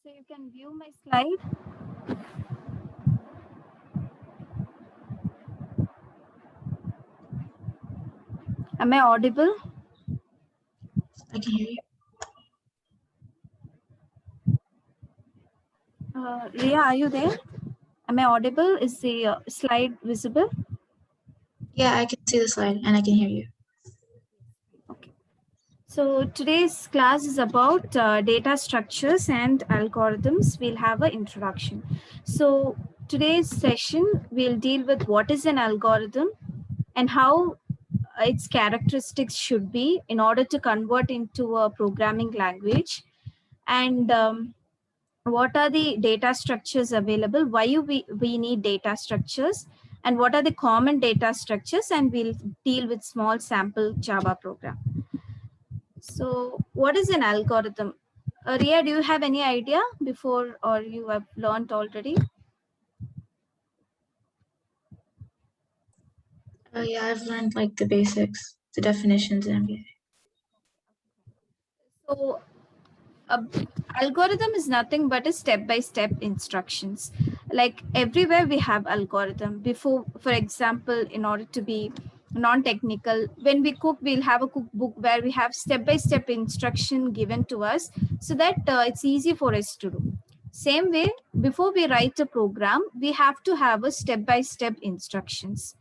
So you can view my slide. Am I audible? I can hear you. Ria, are you there? Am I audible? Is the slide visible? Yeah, I can see the slide and I can hear you. Okay. So today's class is about data structures and algorithms. We'll have an introduction. So today's session, we'll deal with what is an algorithm and how its characteristics should be in order to convert into a programming language, and what are the data structures available, why we need data structures, and what are the common data structures, and we'll deal with small sample Java program. So what is an algorithm? Ria, do you have any idea before, or you have learned already? Yeah, I've learned like the basics, the definitions and everything. So algorithm is nothing but a step-by-step instructions. Like everywhere we have algorithm. Before, for example, in order to be non-technical, when we cook, we'll have a cookbook where we have step-by-step instruction given to us, so that it's easy for us to do. Same way, before we write a program, we have to have a step-by-step instructions.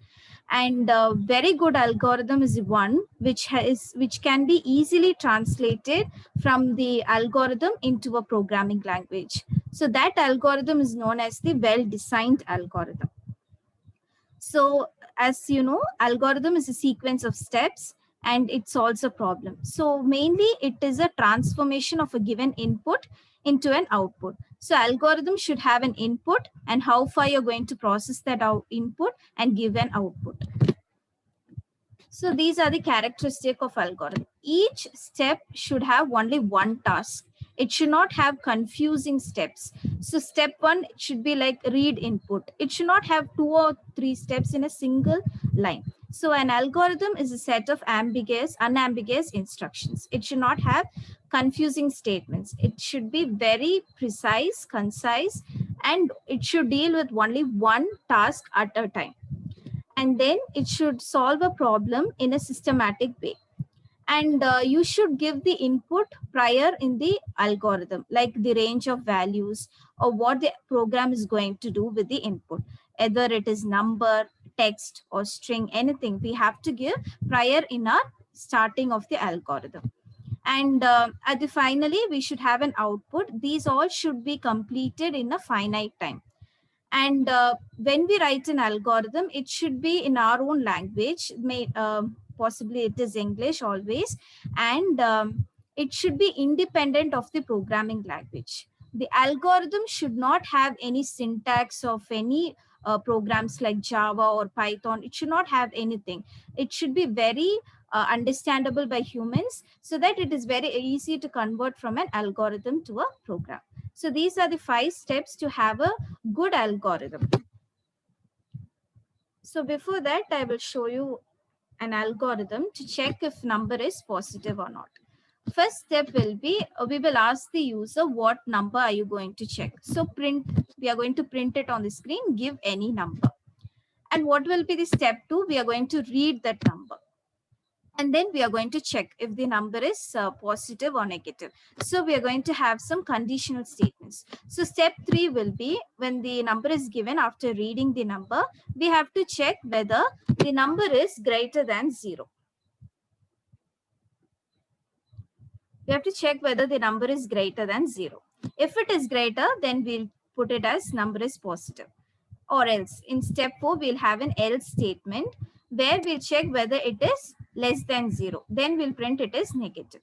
And a very good algorithm is one which can be easily translated from the algorithm into a programming language. So that algorithm is known as the well designed algorithm. So as you know, algorithm is a sequence of steps and it solves a problem. So mainly it is a transformation of a given input into an output. So algorithm should have an input and how far you're going to process that input and give an output. So these are the characteristic of algorithm. Each step should have only one task. It should not have confusing steps. So step one should be like read input. It should not have 2 or 3 steps in a single line. So an algorithm is a set of unambiguous instructions. It should not have confusing statements. It should be very precise, concise, and it should deal with only one task at a time, and then it should solve a problem in a systematic way. And you should give the input prior in the algorithm, like the range of values or what the program is going to do with the input, either it is number, text, or string, anything we have to give prior in our starting of the algorithm. And at the finally we should have an output. These all should be completed in a finite time. And when we write an algorithm, it should be in our own language. Possibly it is English always, and it should be independent of the programming language. The algorithm should not have any syntax of any programs like Java or Python. It should not have anything. It should be very understandable by humans, so that it is very easy to convert from an algorithm to a program. So these are the 5 steps to have a good algorithm. So before that, I will show you an algorithm to check if number is positive or not. First step will be, we will ask the user what number are you going to check. So we are going to print it on the screen, give any number. And what will be the step 2? We are going to read that number. And then we are going to check if the number is positive or negative. So we are going to have some conditional statements. So step 3 will be, when the number is given, after reading the number, we have to check whether the number is greater than 0. We have to check whether the number is greater than 0. If it is greater, then we'll put it as number is positive. Or else, in step 4, we'll have an else statement where we'll check whether it is less than 0. Then we'll print it as negative.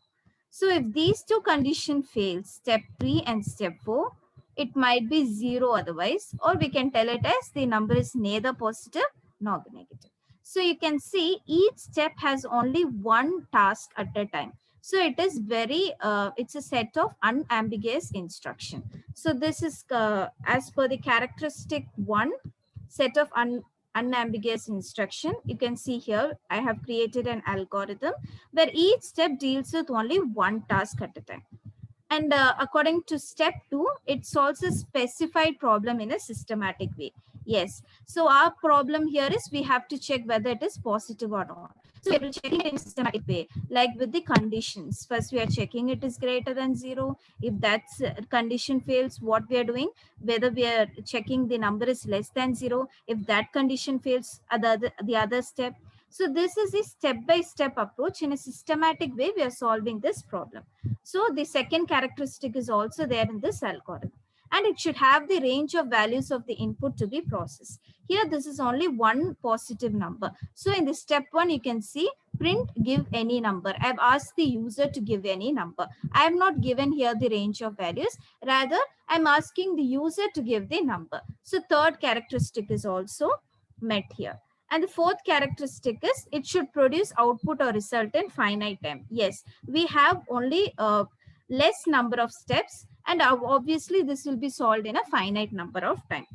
So if these two conditions fail, step 3 and step 4, it might be 0 otherwise, or we can tell it as the number is neither positive nor negative. So you can see each step has only one task at a time. So it is it's a set of unambiguous instruction. So this is as per the characteristic 1, set of unambiguous instruction. You can see here, I have created an algorithm where each step deals with only one task at a time. And according to step 2, it solves a specified problem in a systematic way. Yes. So our problem here is we have to check whether it is positive or not. So we are checking it in a systematic way, like with the conditions. First, we are checking it is greater than 0. If that condition fails, what we are doing, whether we are checking the number is less than 0. If that condition fails, the other step. So this is a step-by-step approach. In a systematic way, we are solving this problem. So the second characteristic is also there in this algorithm. And it should have the range of values of the input to be processed. Here, this is only one positive number. So in the step 1, you can see print give any number. I've asked the user to give any number. I have not given here the range of values. Rather, I'm asking the user to give the number. So third characteristic is also met here. And the fourth characteristic is it should produce output or result in finite time. Yes, we have only less number of steps, and obviously this will be solved in a finite number of time.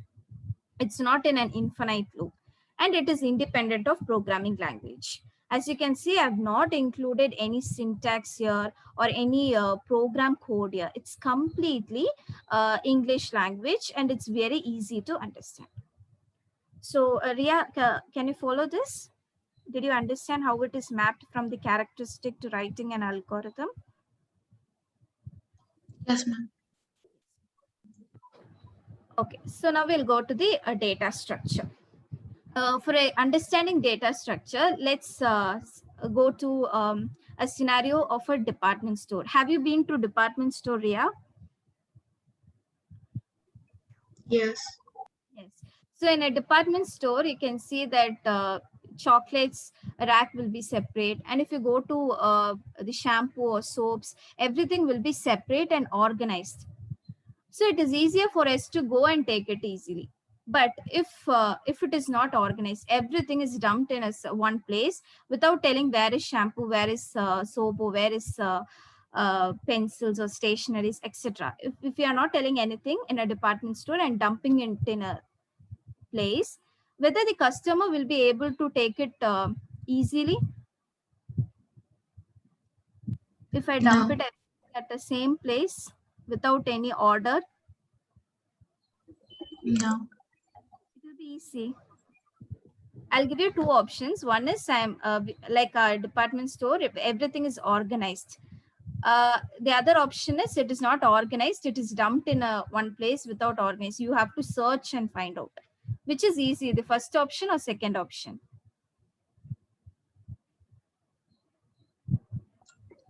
It's not in an infinite loop, and it is independent of programming language. As you can see, I have not included any syntax here or any program code here. It's completely English language, and it's very easy to understand. So Ria, can you follow this? Did you understand how it is mapped from the characteristic to writing an algorithm? Yes, ma'am. Okay, so now we'll go to the data structure. For understanding data structure, let's go to a scenario of a department store. Have you been to department store, Ria? Yes. Yes. So in a department store, you can see that chocolates rack will be separate. And if you go to the shampoo or soaps, everything will be separate and organized. So it is easier for us to go and take it easily. But if it is not organized, everything is dumped in one place without telling where is shampoo, where is soap, or where is pencils or stationaries, etc. If we are not telling anything in a department store and dumping it in a place, whether the customer will be able to take it easily. If I dump No. it at the same place without any order, No. it will be easy. I'll give you two options. One is I'm like a department store, if everything is organized. The other option is it is not organized, it is dumped in one place without organized. You have to search and find out which is easy, the first option or second option.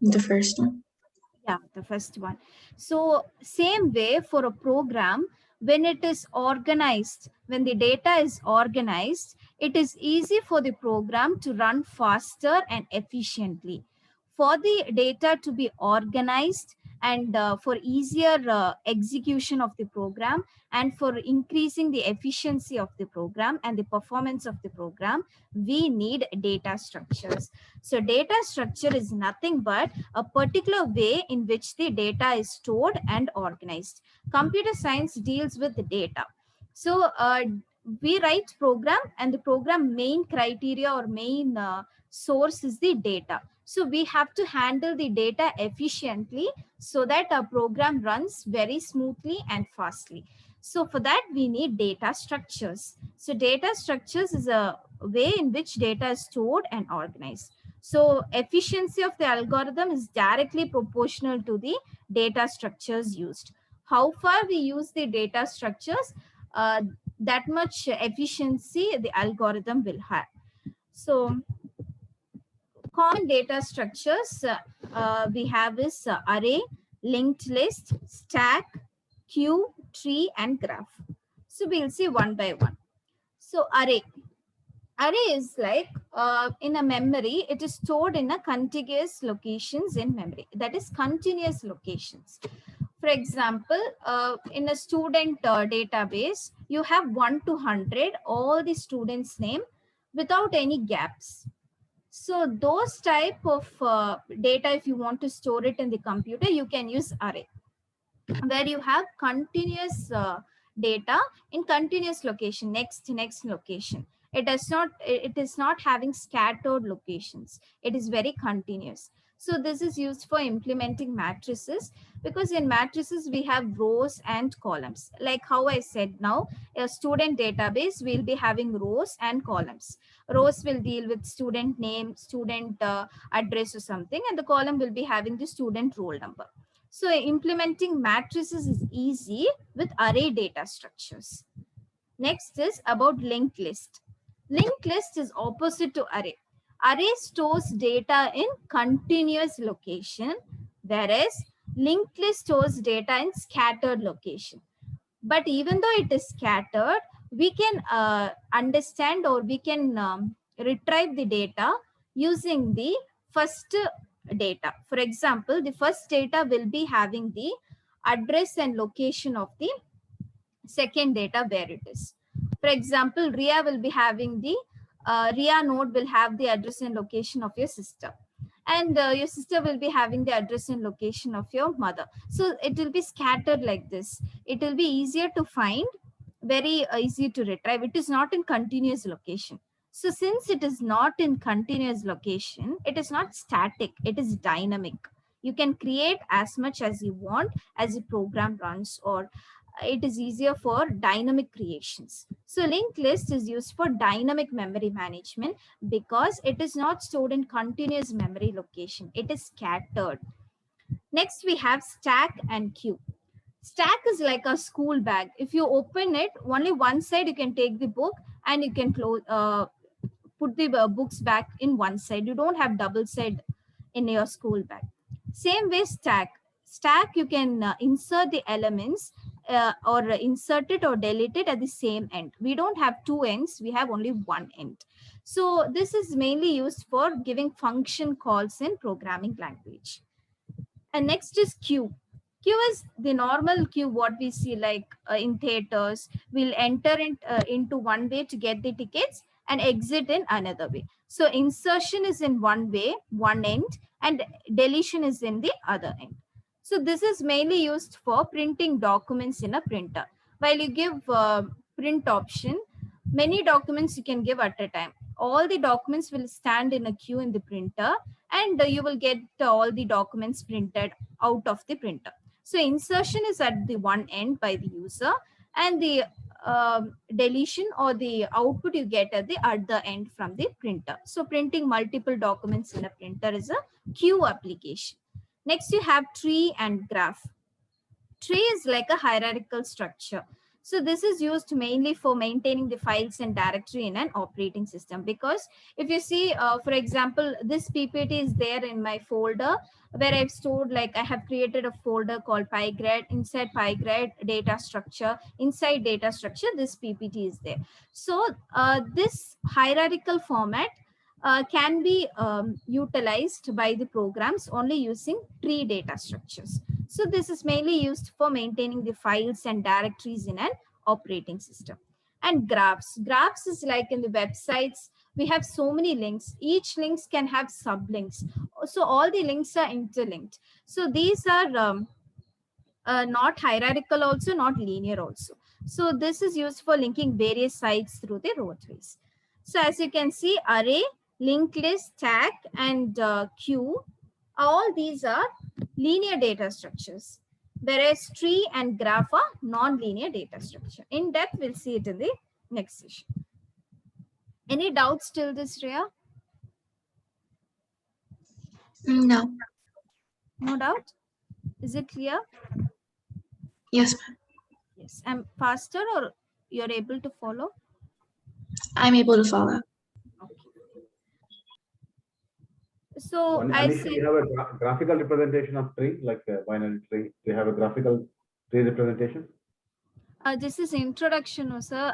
The first one. Yeah, the first one. So same way for a program, when it is organized, when the data is organized, it is easy for the program to run faster and efficiently. For the data to be organized and for easier execution of the program and for increasing the efficiency of the program and the performance of the program, we need data structures. So data structure is nothing but a particular way in which the data is stored and organized. Computer science deals with the data. So we write program, and the program main criteria or main source is the data. So we have to handle the data efficiently so that our program runs very smoothly and fastly. So for that, we need data structures. So data structures is a way in which data is stored and organized. So efficiency of the algorithm is directly proportional to the data structures used. How far we use the data structures, that much efficiency the algorithm will have. So common data structures we have is array, linked list, stack, queue, tree, and graph. So we'll see one by one. So array is like in a memory, it is stored in a contiguous locations in memory, that is continuous locations. For example, in a student database, you have 1 to 100 all the students name without any gaps. So those type of data, if you want to store it in the computer, you can use array, where you have continuous data in continuous location, next location. It is not having scattered locations. It is very continuous. So this is used for implementing matrices, because in matrices we have rows and columns. Like how I said now, a student database will be having rows and columns. Rows will deal with student name, student address or something, and the column will be having the student roll number. So implementing matrices is easy with array data structures. Next is about linked list. Linked list is opposite to array. Array stores data in continuous location, whereas linked list stores data in scattered location. But even though it is scattered, we can understand, or we can retrieve the data using the first data. For example, the first data will be having the address and location of the second data where it is. For example, RIA will be having the RIA node will have the address and location of your sister, and your sister will be having the address and location of your mother. So it will be scattered like this. It will be easier to find, very easy to retrieve. It is not in continuous location. So since it is not in continuous location, it is not static, it is dynamic. You can create as much as you want as the program runs, or it is easier for dynamic creations. So linked list is used for dynamic memory management because it is not stored in continuous memory location. It is scattered. Next, we have stack and queue. Stack is like a school bag. If you open it, only one side you can take the book, and you can close, put the books back in one side. You don't have double side in your school bag. Same way stack. Stack, you can insert the elements or insert it or delete it at the same end. We don't have two ends, we have only one end. So this is mainly used for giving function calls in programming language. And next is queue. Queue is the normal queue, what we see like in theaters. We'll enter into one way to get the tickets and exit in another way. So insertion is in one way, one end, and deletion is in the other end. So this is mainly used for printing documents in a printer. While you give print option, many documents you can give at a time. All the documents will stand in a queue in the printer, and you will get all the documents printed out of the printer. So insertion is at the one end by the user, and the deletion or the output you get at the other end from the printer. So printing multiple documents in a printer is a queue application. Next, you have tree and graph. Tree is like a hierarchical structure. So this is used mainly for maintaining the files and directory in an operating system. Because if you see, for example, this PPT is there in my folder where I've stored, like I have created a folder called PyGrid. Inside PyGrid data structure, inside data structure, this PPT is there. So this hierarchical format can be utilized by the programs only using tree data structures. So this is mainly used for maintaining the files and directories in an operating system. And graphs. Graphs is like in the websites, we have so many links. Each links can have sublinks. So all the links are interlinked. So these are not hierarchical also, not linear also. So this is used for linking various sites through the roadways. So as you can see, array, linked list, stack, and queue, all these are linear data structures, whereas tree and graph are non-linear data structure. In depth, we'll see it in the next session. Any doubts till this, Rhea? No. No doubt? Is it clear? Yes, Yes. I'm faster, or you're able to follow? I'm able to follow. Okay. So I Anisha, said, you have a graphical representation of tree, like a binary tree. Do you have a graphical tree representation? this is introduction, no, sir.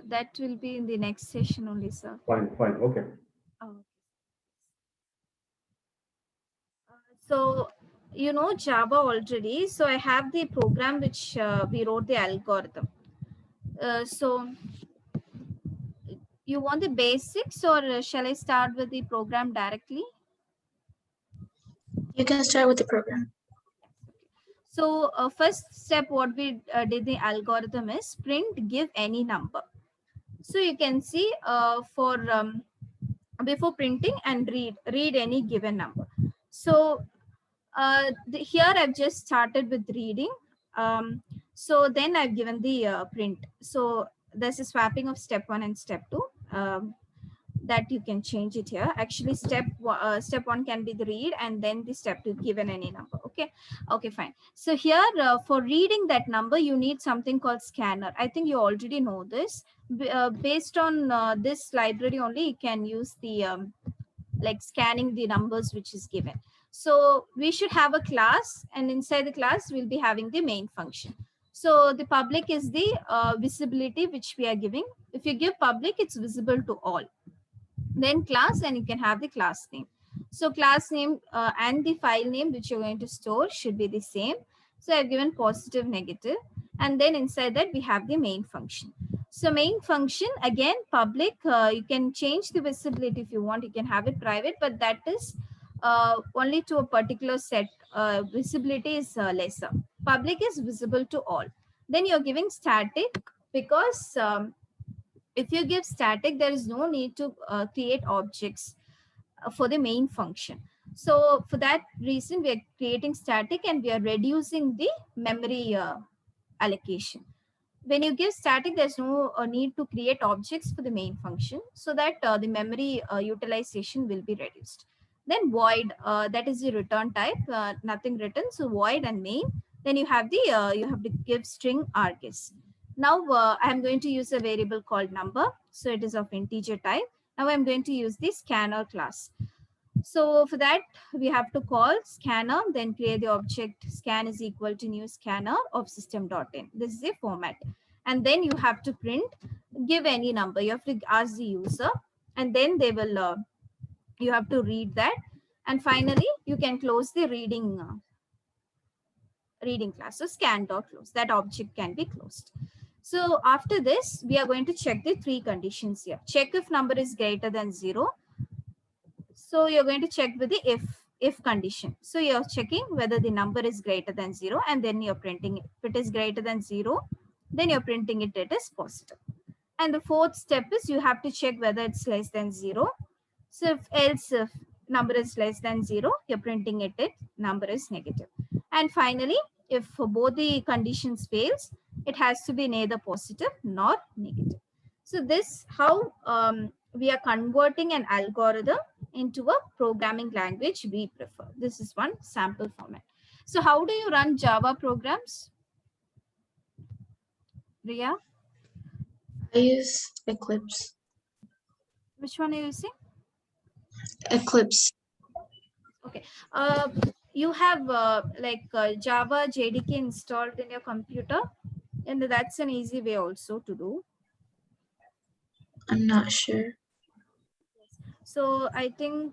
That will be in the next session only, sir. Fine, fine, okay. So you know Java already. So I have the program which we wrote the algorithm. So you want the basics, or shall I start with the program directly? You can start with the program. So first step, what we did the algorithm is print give any number. So you can see for before printing and read any given number. So here I've just started with reading. So then I've given the print. So there's a swapping of step 1 and step 2. That you can change it here. Actually, step 1 can be the read, and then the step 2 given any number. Okay, fine. So here for reading that number, you need something called scanner. I think you already know this. Based on this library only, you can use the like scanning the numbers which is given. So we should have a class, and inside the class we'll be having the main function. So the public is the visibility which we are giving. If you give public, it's visible to all. Then class, and you can have the class name. So class name and the file name which you're going to store should be the same. So I've given positive, negative, and then inside that we have the main function. So main function, again, public, you can change the visibility if you want. You can have it private, but that is only to a particular set. Visibility is lesser. Public is visible to all. Then you're giving static because if you give static, there is no need to create objects for the main function. So for that reason, we are creating static, and we are reducing the memory allocation. When you give static, there's no need to create objects for the main function, so that the memory utilization will be reduced. Then void, that is the return type, nothing written. So void and main. Then you have the you have to give string args. Now I'm going to use a variable called number. So it is of integer type. Now I'm going to use the scanner class. So for that, we have to call scanner, then create the object scan is equal to new scanner of system.in. This is the format. And then you have to print, give any number. You have to ask the user, and then they will, you have to read that. And finally, you can close the reading class. So scan.close, that object can be closed. So after this, we are going to check the 3 conditions here. Check if number is greater than 0. So you're going to check with the if condition. So you're checking whether the number is greater than 0, and then you're printing it. If it is greater than 0, then you're printing it is positive. And the 4th step is you have to check whether it's less than 0. So if number is less than 0, you're printing it number is negative. And finally, if both the conditions fails, it has to be neither positive nor negative. So this how we are converting an algorithm into a programming language we prefer. This is one sample format. So how do you run Java programs? Riya? I use Eclipse. Which one are you using? Eclipse. Okay. You have Java JDK installed in your computer, and that's an easy way also to do. I'm not sure. So I think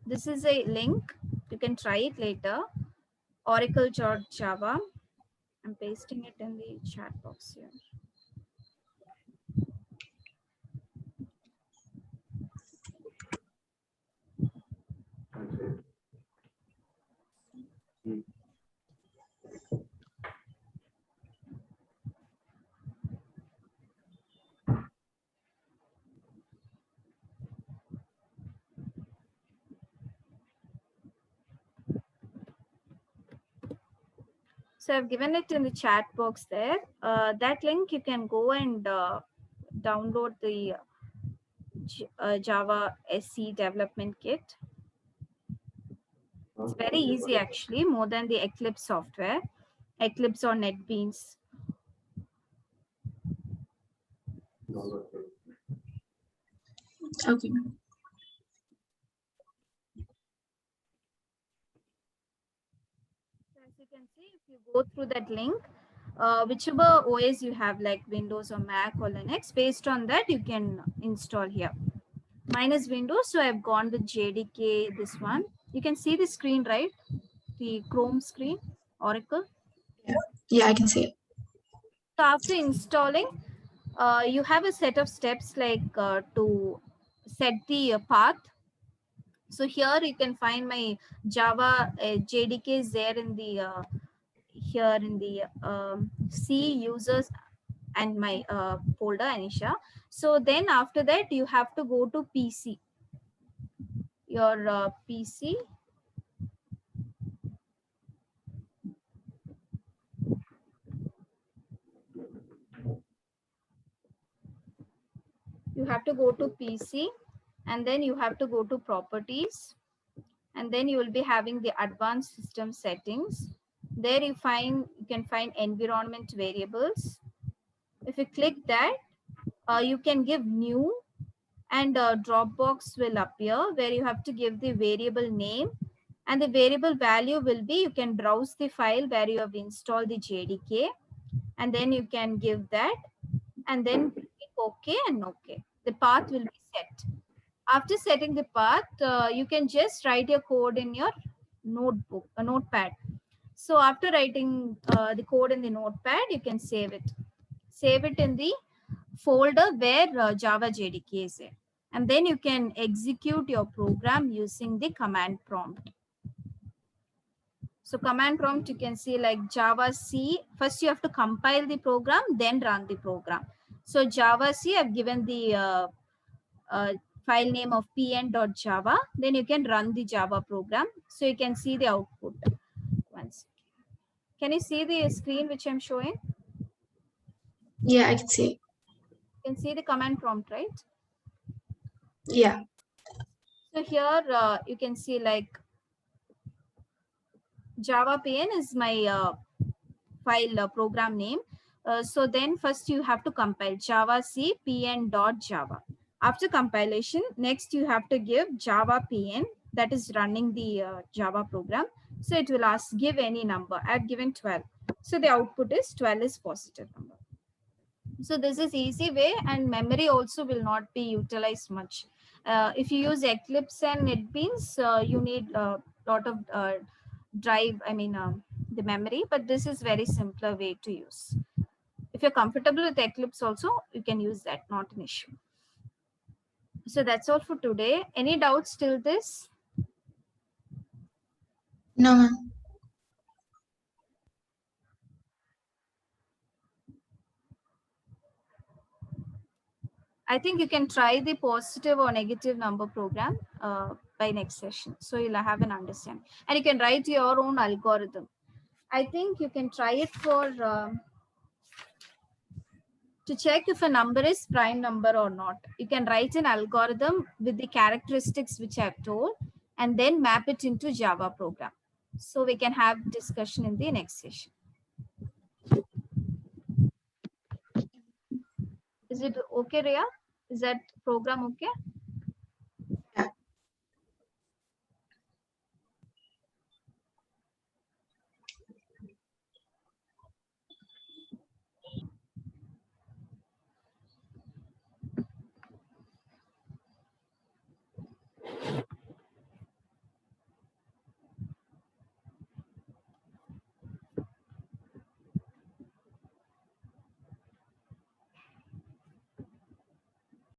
this is a link. You can try it later. Oracle.java. I'm pasting it in the chat box here. So I've given it in the chat box there. That link, you can go and download the Java SE development kit. It's very easy actually, more than the Eclipse software, Eclipse or NetBeans. Okay. As you can see, if you go through that link, whichever OS you have, like Windows or Mac or Linux, based on that you can install here. Mine is Windows, so I've gone with JDK, this one. You can see the screen, right? The Chrome screen, Oracle. Yeah, I can see it. So after installing, you have a set of steps like to set the path. So here you can find my Java JDK is there in the here in the C users and my folder, Anisha. So then after that, you have to go to PC. your PC. You have to go to PC, and then you have to go to properties, and then you will be having the advanced system settings. There you can find environment variables. If you click that, you can give new, and a Dropbox will appear where you have to give the variable name, and the variable value will be, you can browse the file where you have installed the JDK, and then you can give that, and then click OK and OK. The path will be set. After setting the path, you can just write your code in your notepad. So after writing the code in the notepad, you can save it. Save it in the folder where Java JDK is there. And then you can execute your program using the command prompt. So command prompt, you can see like Java C. First you have to compile the program, then run the program. So Java C, I've given the file name of pn.java. Then you can run the Java program. So you can see the output. Once. Can you see the screen which I'm showing? Yeah, I can see. You can see the command prompt, right? Yeah. So here you can see like Java PN is my file program name. So then first you have to compile Java C pn.java. After compilation, next you have to give Java PN, that is running the Java program. So it will ask give any number. I've given 12. So the output is 12 is positive number. So this is easy way, and memory also will not be utilized much. If you use Eclipse and NetBeans, you need a lot of drive, the memory, but this is very simpler way to use. If you're comfortable with Eclipse also, you can use that, not an issue. So that's all for today. Any doubts till this? No, ma'am. I think you can try the positive or negative number program by next session. So you'll have an understanding. And you can write your own algorithm. I think you can try it for to check if a number is prime number or not. You can write an algorithm with the characteristics which I've told, and then map it into Java program. So we can have discussion in the next session. Is it okay, Rhea? Is that program okay?